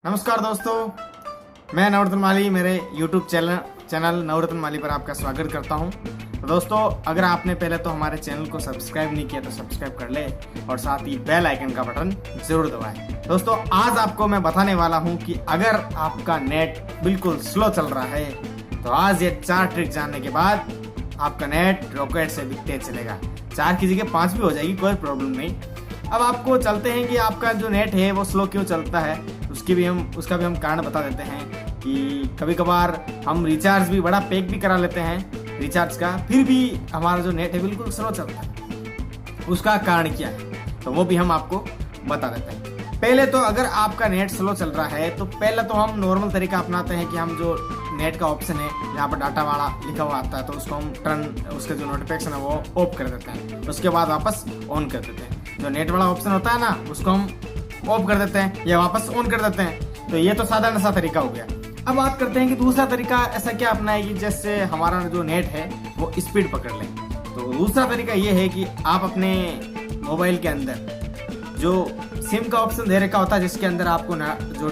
नमस्कार दोस्तों, मैं नवरत्न माली मेरे YouTube चैनल नवरत्न माली पर आपका स्वागत करता हूं। तो दोस्तों, अगर आपने पहले तो हमारे चैनल को सब्सक्राइब नहीं किया तो सब्सक्राइब कर ले और साथ ही बेल आइकन का बटन जरूर दबाएं। दोस्तों, आज आपको मैं बताने वाला हूं कि अगर आपका नेट बिल्कुल स्लो चल रहा है तो आज ये 4 ट्रिक जानने के बाद आपका नेट रॉकेट से भी तेज चलेगा। 4 की जगह 5 भी हो जाएगी, कोई प्रॉब्लम नहीं। अब आपको चलते हैं कि आपका जो नेट है वो स्लो क्यों चलता है, उसका भी हम कारण बता देते हैं कि कभी कभार हम रिचार्ज भी बड़ा पैक भी करा लेते हैं रिचार्ज का, फिर भी हमारा जो नेट है बिल्कुल स्लो चलता है। उसका कारण क्या है तो वो भी हम आपको बता देते हैं। पहले तो अगर आपका नेट स्लो चल रहा है तो पहले तो हम नॉर्मल तरीका अपनाते हैं कि हम जो नेट का ऑप्शन है यहाँ पर डाटा वाला लिखा हुआ आता है तो उसको हम उसके जो नोटिफिकेशन है वो ऑफ कर देते हैं। उसके बाद वापस ऑन कर देते हैं। जो नेट वाला ऑप्शन होता है ना उसको हम ऑफ कर देते हैं या वापस ऑन कर देते हैं। तो ये तो साधारण सा तरीका हो गया। अब बात करते हैं कि दूसरा तरीका ऐसा क्या अपनाए कि जैसे हमारा जो नेट है वो स्पीड पकड़ ले। तो दूसरा तरीका ये है कि आप अपने मोबाइल के अंदर जो सिम का ऑप्शन दे रखा होता है जिसके अंदर आपको जो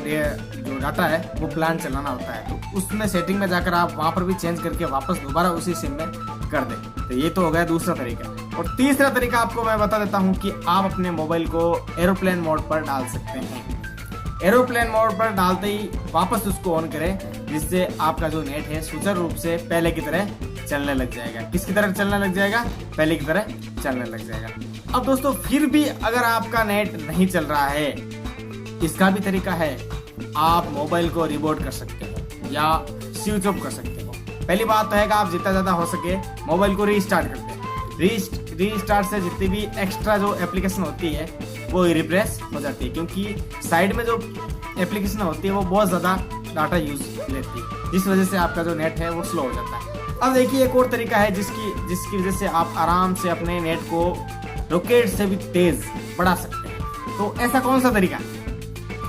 डाटा है वो प्लान चलाना होता है, तो उसमें सेटिंग में जाकर आप वहां पर भी चेंज करके वापस दोबारा उसी सिम में कर दें। तो ये तो हो गया दूसरा तरीका। और तीसरा तरीका आपको मैं बता देता हूँ कि आप अपने मोबाइल को एरोप्लेन मोड पर डाल सकते हैं। एरोप्लेन मोड पर डालते ही वापस उसको ऑन करें, जिससे आपका जो नेट है सुचारू रूप से पहले की तरह चलने लग जाएगा। किसकी तरह चलने लग जाएगा? पहले की तरह चलने लग जाएगा। अब दोस्तों, फिर भी अगर आपका नेट नहीं चल रहा है, इसका भी तरीका है। आप मोबाइल को रिबूट कर सकते हो या स्विच ऑफ कर सकते हो। पहली बात तो है कि आप जितना ज्यादा हो सके मोबाइल को रीस्टार्ट करते हैं। रीस्टार्ट से जितनी भी एक्स्ट्रा जो एप्लीकेशन होती है वो रिफ्रेश हो जाती है, क्योंकि साइड में जो एप्लीकेशन होती है वो बहुत ज्यादा डाटा यूज लेती है, जिस वजह से आपका जो नेट है वो स्लो हो जाता है। अब देखिए, एक और तरीका है जिसकी वजह से आप आराम से अपने नेट को रॉकेट से भी तेज बढ़ा सकते हैं। तो ऐसा कौन सा तरीका?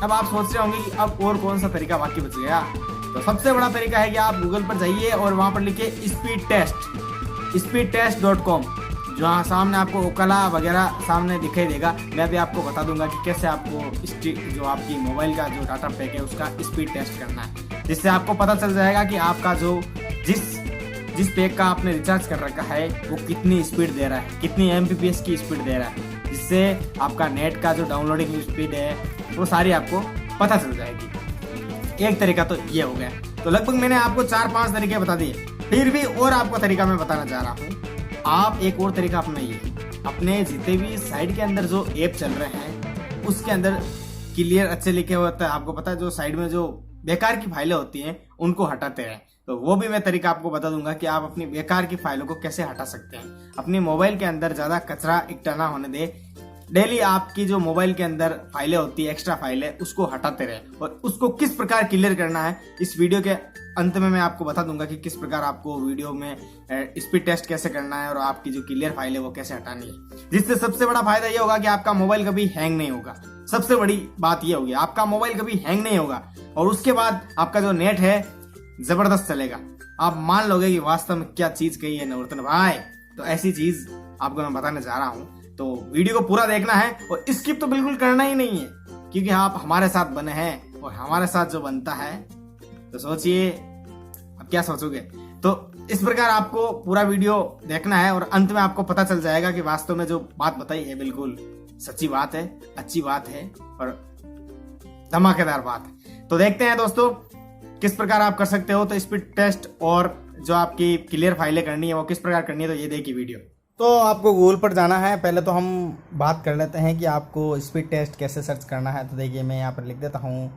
अब आप सोच रहे होंगे कि अब और कौन सा तरीका बाकी बच गया। तो सबसे बड़ा तरीका है कि आप गूगल पर जाइए और वहां पर लिखिए speedtest.com। जहाँ सामने आपको ओकाला वगैरह सामने दिखाई देगा। मैं भी आपको बता दूंगा कि कैसे आपको जो आपकी मोबाइल का जो डाटा पैक है उसका स्पीड टेस्ट करना है, जिससे आपको पता चल जाएगा कि आपका जो जिस पैक का आपने रिचार्ज कर रखा है वो कितनी स्पीड दे रहा है, कितनी MBPS की स्पीड दे रहा है, जिससे आपका नेट का जो डाउनलोडिंग स्पीड है वो सारी आपको पता चल जाएगी। एक तरीका तो ये हो गया। तो लगभग मैंने आपको 4-5 तरीके बता दिए। फिर भी और आपको तरीका मैं बताना चाह रहा हूँ। आप एक और तरीका अपनाइए। अपने जितने भी साइड के अंदर जो ऐप चल रहे हैं उसके अंदर क्लियर अच्छे लिखे हुए होता है। आपको पता है जो साइड में जो बेकार की फाइलें होती हैं उनको हटाते हैं। तो वो भी मैं तरीका आपको बता दूंगा कि आप अपनी बेकार की फाइलों को कैसे हटा सकते हैं। अपने मोबाइल के अंदर ज्यादा कचरा इकट्ठा ना होने दे। डेली आपकी जो मोबाइल के अंदर फाइलें होती है, एक्स्ट्रा फाइलें, उसको हटाते रहे। और उसको किस प्रकार क्लियर करना है इस वीडियो के अंत में मैं आपको बता दूंगा कि किस प्रकार आपको वीडियो में स्पीड टेस्ट कैसे करना है और आपकी जो क्लियर फाइल है वो कैसे हटानी है। जिससे सबसे बड़ा फायदा ये होगा कि आपका मोबाइल कभी हैंग नहीं होगा। सबसे बड़ी बात ये होगी, आपका मोबाइल कभी हैंग नहीं होगा और उसके बाद आपका जो नेट है जबरदस्त चलेगा। आप मान लोगे कि वास्तव में क्या चीज कही है नवरत्न भाई। तो ऐसी चीज आपको मैं बताने जा रहा हूँ। तो वीडियो को पूरा देखना है और स्किप तो बिल्कुल करना ही नहीं है, क्योंकि आप हमारे साथ बने हैं और हमारे साथ जो बनता है तो सोचिए अब क्या सोचोगे। तो इस प्रकार आपको पूरा वीडियो देखना है और अंत में आपको पता चल जाएगा कि वास्तव में जो बात बताई है बिल्कुल सच्ची बात है, अच्छी बात है और धमाकेदार बात है। तो देखते हैं दोस्तों किस प्रकार आप कर सकते हो। तो स्पीड टेस्ट और जो आपकी क्लियर फाइलें करनी है वो किस प्रकार करनी है, तो ये देखिए वीडियो। तो आपको गूगल पर जाना है। पहले तो हम बात कर लेते हैं कि आपको स्पीड टेस्ट कैसे सर्च करना है। तो देखिए, मैं यहाँ पर लिख देता हूँ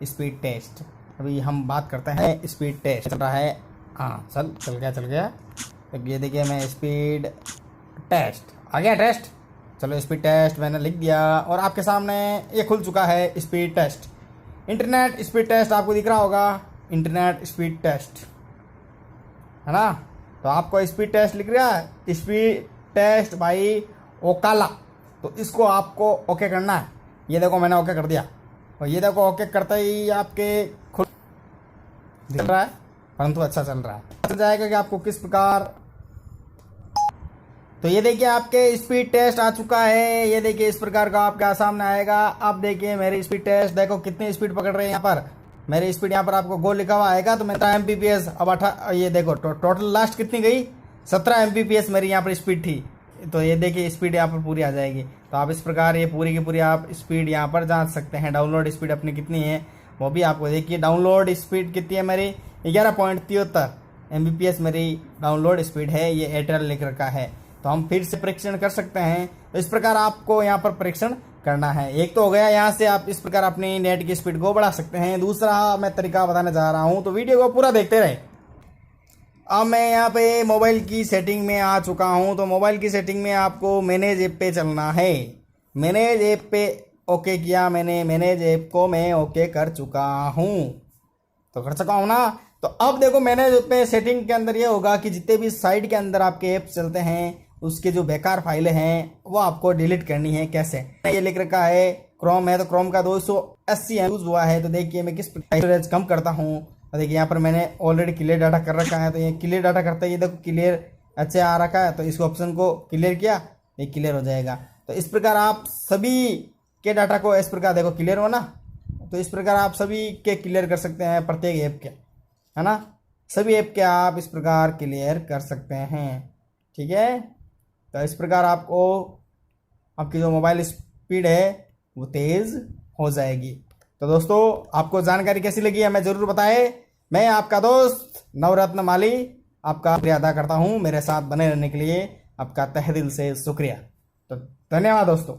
स्पीड टेस्ट। अभी हम बात करते हैं स्पीड टेस्ट चल रहा है। हाँ, चल गया। तो ये देखिए, मैं स्पीड टेस्ट आ गया टेस्ट। चलो, स्पीड टेस्ट मैंने लिख दिया और आपके सामने ये खुल चुका है speed test. Internet speed test आपको दिख रहा होगा, इंटरनेट स्पीड टेस्ट है ना। तो आपको स्पीड टेस्ट लिख रहा है, स्पीड टेस्ट बाई ओकाला। तो इसको आपको ओके करना है। ये देखो, मैंने ओके कर दिया और ये देखो ओके करते ही आपके खुद दिख रहा है, परंतु अच्छा चल रहा है। चल जाएगा कि आपको किस प्रकार। तो ये देखिए आपके स्पीड टेस्ट आ चुका है। ये देखिए इस प्रकार का आपका सामने आएगा। अब देखिए मेरी स्पीड टेस्ट, देखो कितनी स्पीड पकड़ रहे हैं यहाँ पर। मेरी स्पीड यहाँ पर आपको गो लिखा हुआ आएगा। तो मैं 17 Mbps अब ये देखो टोटल लास्ट कितनी गई, 17 Mbps मेरी यहाँ पर स्पीड थी। तो ये देखिए स्पीड यहाँ पर पूरी आ जाएगी। तो आप इस प्रकार ये पूरी की पूरी आप स्पीड यहाँ पर जांच सकते हैं। डाउनलोड स्पीड अपनी कितनी है वो भी आपको देखिए। डाउनलोड स्पीड कितनी है मेरी, 11.73 Mbps मेरी डाउनलोड स्पीड है। ये एयरटेल लिख रखा है। तो हम फिर से परीक्षण कर सकते हैं। तो इस प्रकार आपको यहाँ पर परीक्षण करना है। एक तो हो गया, यहाँ से आप इस प्रकार अपनी नेट की स्पीड को बढ़ा सकते हैं। दूसरा मैं तरीका बताने जा रहा हूँ, तो वीडियो को पूरा देखते रहे। अब मैं यहाँ पे मोबाइल की सेटिंग में आ चुका हूँ। तो मोबाइल की सेटिंग में आपको मैनेज ऐप पे चलना है। मैनेज ऐप पे ओके किया मैंने, मैनेज ऐप को मैं ओके कर चुका हूँ। तो कर चुका हूँ ना। तो अब देखो मैनेज ऐप पे सेटिंग के अंदर ये होगा कि जितने भी साइट के अंदर आपके ऐप चलते हैं उसके जो बेकार फाइलें हैं वो आपको डिलीट करनी है। कैसे, ये लिख रखा है क्रोम है, तो क्रोम का 280 यूज हुआ है। तो देखिए मैं किस स्टोरेज कम करता हूँ। तो देखिए यहाँ पर मैंने ऑलरेडी क्लियर डाटा कर रखा है। तो ये क्लियर डाटा करता है, ये देखो क्लियर अच्छे आ रखा है। तो इस ऑप्शन को क्लियर किया, ये क्लियर हो जाएगा। तो इस प्रकार आप सभी के डाटा को इस प्रकार देखो क्लियर हो ना। तो इस प्रकार आप सभी के क्लियर कर सकते हैं, प्रत्येक ऐप के, है ना। सभी ऐप के आप इस प्रकार क्लियर कर सकते हैं। ठीक है, तो इस प्रकार आपको आपकी जो मोबाइल स्पीड है वो तेज़ हो जाएगी। तो दोस्तों आपको जानकारी कैसी लगी हमें ज़रूर बताएं। मैं आपका दोस्त नवरत्न माली आपका शुक्रिया अदा करता हूँ। मेरे साथ बने रहने के लिए आपका तहे दिल से शुक्रिया। तो धन्यवाद दोस्तों।